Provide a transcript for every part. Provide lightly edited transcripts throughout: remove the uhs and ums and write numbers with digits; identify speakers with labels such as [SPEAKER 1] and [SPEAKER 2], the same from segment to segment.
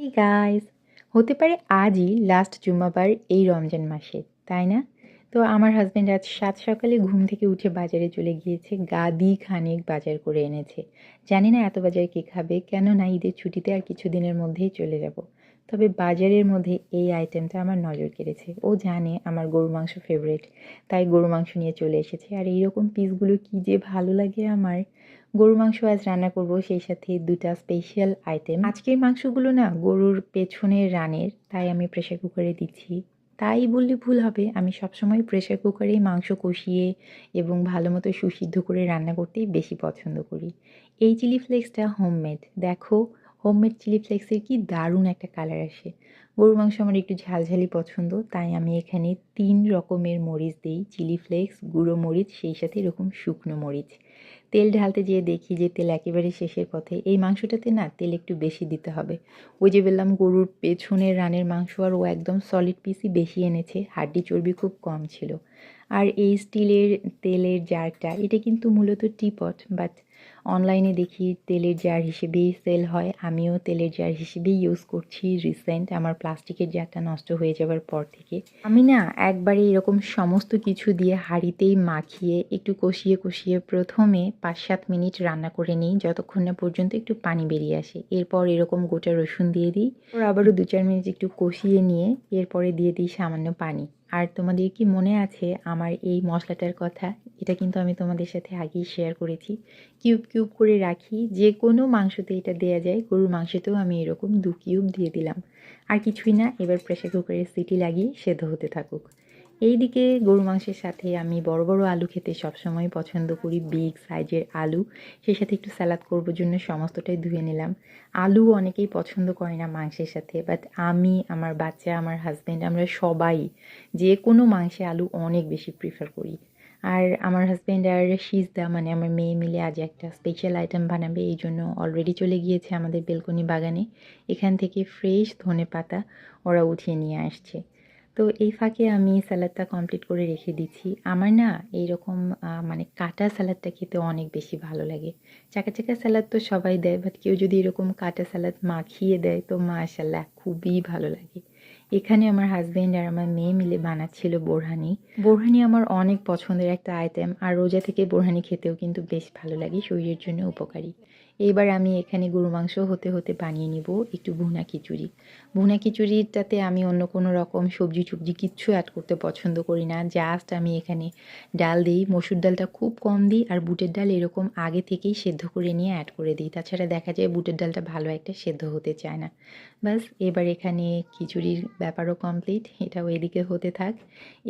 [SPEAKER 1] এই গাইস, হতে পারে আজই লাস্ট জুম্মাবার এই রমজান মাসে, তাই না? তো আমার হাজব্যান্ড আজ সাত সকালে ঘুম থেকে উঠে বাজারে চলে গিয়েছে, গাদি খানেক বাজার করে এনেছে। জানি না এত বাজার কে খাবে, কেননা ঈদের ছুটিতে আর কিছুদিনের মধ্যেই চলে যাব। তবে বাজারের মধ্যে এই আইটেমটা আমার নজর কেড়েছে। ও জানে আমার গরু মাংস ফেভারিট, তাই গরু মাংস নিয়ে চলে এসেছে। আর এইরকম পিসগুলো কি যে ভালো লাগে আমার। গরুর মাংস আজ রান্না করব, সেই সাথে দুটা স্পেশাল আইটেম। আজকের মাংসগুলো না গরুর পেছনের রানের, তাই আমি প্রেশার কুকারে দিচ্ছি। তাই বললে ভুল হবে, আমি সবসময় প্রেশার কুকারেই মাংস কষিয়ে এবং ভালো মতো সুসিদ্ধ করে রান্না করতেই বেশি পছন্দ করি। এই চিলি ফ্লেক্সটা হোমমেড, দেখো। হোমমেড চিলি ফ্লেক্সের কি দারুণ একটা কালার আসে। গরুর মাংস আমার একটু ঝালঝালি পছন্দ, তাই আমি এখানে 3 রকমের মরিচ দিই, চিলি ফ্লেক্স, গুঁড়ো মরিচ, সেই সাথে এরকম শুকনো মরিচ। তেল ঢালতে যেয়ে দেখি যে তেল একেবারে শেষের পথে। এই মাংসটাতে না তেল একটু বেশি দিতে হবে। ওই যে বললাম গরুর পেছনের রানের মাংস, আর ও একদম সলিড পিসই বেশি এনেছে, হাড্ডি চর্বি খুব কম ছিল। আর এই স্টিলের তেলের জারটা, এটা কিন্তু মূলত টিপট, বাট অনলাইনে দেখি তেলের জার হিসেবেই সেল হয়। আমিও তেলের জার হিসেবেই ইউজ করছি রিসেন্ট, আমার প্লাস্টিকের জারটা নষ্ট হয়ে যাওয়ার পর থেকে। আমি না একবারে এরকম সমস্ত কিছু দিয়ে হাঁড়িতেই মাখিয়ে একটু কষিয়ে কষিয়ে প্রথমে 5-7 মিনিট রান্না করে নিই, যতক্ষণ না পর্যন্ত একটু পানি বেরিয়ে আসে। এরপর এরকম গোটা রসুন দিয়ে দিই, ওর আবারও 2-4 মিনিট একটু কষিয়ে নিয়ে এরপরে দিয়ে দিই সামান্য পানি। আর তোমাদের কি মনে আছে আমার এই মশলাটার কথা? এটা কিন্তু আমি তোমাদের সাথে আগেই শেয়ার করেছি। কিউব কিউব করে রাখি, যে কোনো মাংসতে এটা দেয়া যায়। গরুর মাংসতেও আমি এরকম 2 কিউব দিয়ে দিলাম। আর কিছুই না, এবার প্রেসার কুকারে সিটি লাগিয়ে সেদ্ধ হতে থাকুক। এইদিকে গরু মাংসের সাথে আমি বড় বড় আলু খেতে সবসময় পছন্দ করি, বিগ সাইজের আলু। সেই সাথে একটু স্যালাড করবার জন্য সমস্তটাই ধুয়ে নিলাম। আলু অনেকেই পছন্দ করে না মাংসের সাথে, বাট আমি, আমার বাচ্চা, আমার হাজব্যান্ড, আমরা সবাই যে কোনো মাংসে আলু অনেক বেশি প্রিফার করি। আর আমার হাজব্যান্ড আর সিজদা, মানে আমার মেয়ে মিলে আজ একটা স্পেশাল আইটেম বানাবে, এই জন্য অলরেডি চলে গিয়েছে আমাদের বেলকনি বাগানে। এখান থেকে ফ্রেশ ধনেপাতা ওরা উঠিয়ে নিয়ে আসছে। তো এই ফাঁকে আমি স্যালাডটা কমপ্লিট করে রেখে দিচ্ছি। আমার না এইরকম মানে কাটা স্যালাডটা খেতে অনেক বেশি ভালো লাগে। চাকা চাকা স্যালাড তো সবাই দেয়, বাট কেউ যদি এরকম কাটা স্যালাড মাখিয়ে দেয় তো মাশাল্লাহ খুবই ভালো লাগে। এখানে আমার হাজব্যান্ড আর আমার মেয়ে মিলে বানাচ্ছিল বোরহানি। বোরহানি আমার অনেক পছন্দের একটা আইটেম, আর রোজা থেকে বোরহানি খেতেও কিন্তু বেশ ভালো লাগে, শরীরের জন্য উপকারী। এইবার আমি এখানে গরু মাংস হতে হতে বানিয়ে নিব একটু ভুনা খিচুড়ি। ভুনা খিচুড়িটাতে আমি অন্য কোনো রকম সবজি টবজি কিচ্ছু অ্যাড করতে পছন্দ করি না। জাস্ট আমি এখানে ডাল দিই, মসুর ডালটা খুব কম দিই, আর বুটের ডাল এরকম আগে থেকেই সেদ্ধ করে নিয়ে অ্যাড করে দিই। তাছাড়া দেখা যায় বুটের ডালটা ভালো একটা সেদ্ধ হতে চায় না। ব্যাস, এবার এখানে খিচুড়ির ব্যাপারও কমপ্লিট, এটাও এদিকে হতে থাক।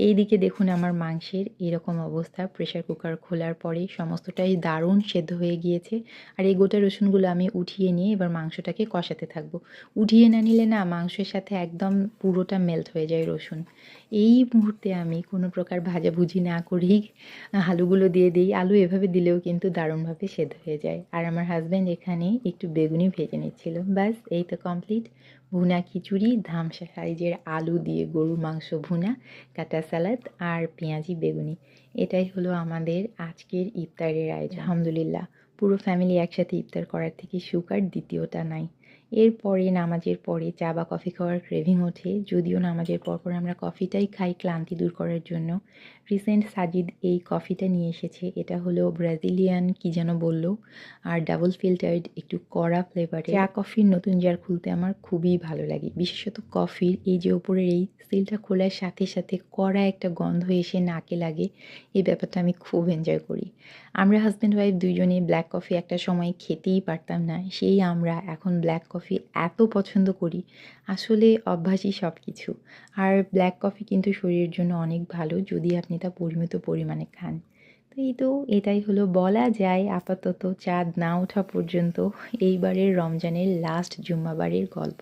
[SPEAKER 1] এইদিকে দেখুন আমার মাংসের এরকম অবস্থা। প্রেশার কুকার খোলার পরে সমস্তটাই দারুণ সেদ্ধ হয়ে গিয়েছে। আর এই গোটা রসুনগুলো আমি উঠিয়ে নিয়ে এবার মাংসটাকে কষাতে থাকবো। উঠিয়ে না নিলে না মাংসের সাথে একদম পুরোটা মেল্ট হয়ে যায় রসুন। এই মুহূর্তে আমি কোনো প্রকার ভাজাভুজি না করেই আলুগুলো দিয়ে দিই। আলু এভাবে দিলেও কিন্তু দারুণভাবে সেদ্ধ হয়ে যায়। আর আমার হাজব্যান্ড এখানে একটু বেগুনি ভেজে নিচ্ছিল। ব্যাস, এই তো কমপ্লিট। ভুনা খিচুড়ি, ধামসা সাইজের আলু দিয়ে গরুর মাংস ভুনা, কাটা স্যালাড আর পেঁয়াজি বেগুনি, এটাই হলো আমাদের আজকের ইফতারের আয়োজন। আলহামদুলিল্লাহ, পুরো ফ্যামিলি একসাথে ইফতার করার থেকে সুখ আর দ্বিতীয়টা নাই। এরপরে নামাজের পরে চা বা কফি খাওয়ার ক্রেভিং ওঠে, যদিও নামাজের পরপর আমরা কফিটাই খাই ক্লান্তি দূর করার জন্য। রিসেন্ট সাজিদ এই কফিটা নিয়ে এসেছে, এটা হলো ব্রাজিলিয়ান কি যেন বললো, আর ডাবল ফিল্টার্ড, একটু কড়া ফ্লেভারে। চা কফির নতুন জার খুলতে আমার খুবই ভালো লাগে, বিশেষত কফির এই যে ওপরের এই সিলটা খোলার সাথে সাথে কড়া একটা গন্ধ এসে নাকে লাগে, এই ব্যাপারটা আমি খুব এনজয় করি। আমরা হাজব্যান্ড ওয়াইফ দুইজনেই ব্ল্যাক কফি একটা সময় খেতেই পারতাম না, সেই আমরা এখন ব্ল্যাক কফি এত পছন্দ করি। আসলে অভ্যাসই সব কিছু। আর ব্ল্যাক কফি কিন্তু শরীরের জন্য অনেক ভালো, যদি আপনি তা পরিমিত পরিমাণে খান। তো এটাই হলো, বলা যায় আপাতত চাঁদ না ওঠা পর্যন্ত এইবারের রমজানের লাস্ট জুম্মাবারের গল্প।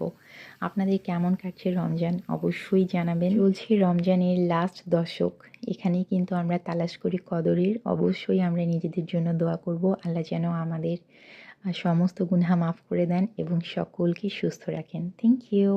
[SPEAKER 1] আপনাদের কেমন কাটছে রমজান অবশ্যই জানাবেন। চলছে রমজানের লাস্ট দশক, এখানেই কিন্তু আমরা তালাশ করি কদরের। অবশ্যই আমরা নিজেদের জন্য দোয়া করব, আল্লাহ যেন আমাদের সমস্ত গুনাহ মাফ করে দেন এবং সকলকে সুস্থ রাখেন। Thank you.